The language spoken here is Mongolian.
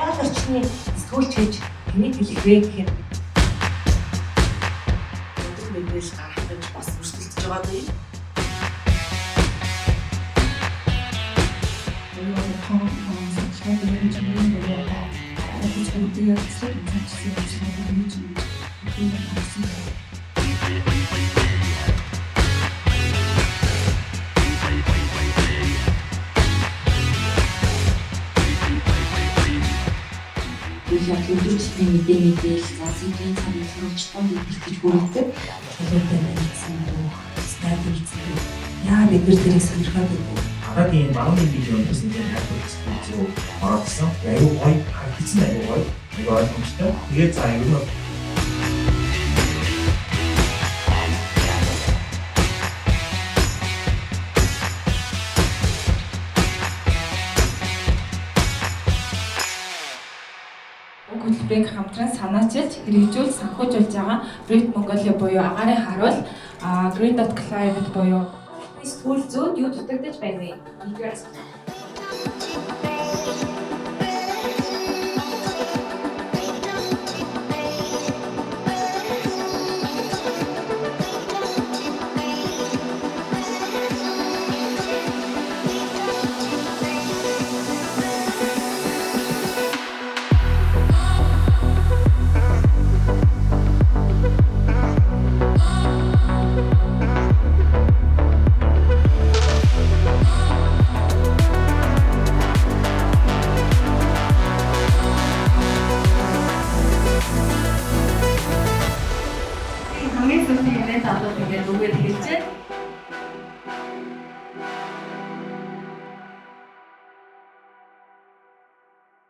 Орчны сэтгүүлч гэж хэнийг хэлэх вэ гэхээр мэдээж гарах гэж бас өрсөлдөж байгаа дээ. Яг өдөржиний мэдээлэл засгийн цааны сурвалжтанд илэрхийлж бүрддэг. Төлөвтэй байсан бүх стратеги яа бид нар тэрийг сонирхоод байна. Агагийн багын видеонд үзсэн хайрцаг зүг оролцсон. Аюу гой харагдсан аюу гой. Нэг ойлгомжтой. Тэгээд за ер нь хөтөлбөрийг хамтран санаачилж, хэрэгжүүлж, санхүүжүүлж байгаа Great Mongolia буюу агаарын харуул Green.Climate буюу Сэтгүүл зөөд юу дутагдж байна вэ?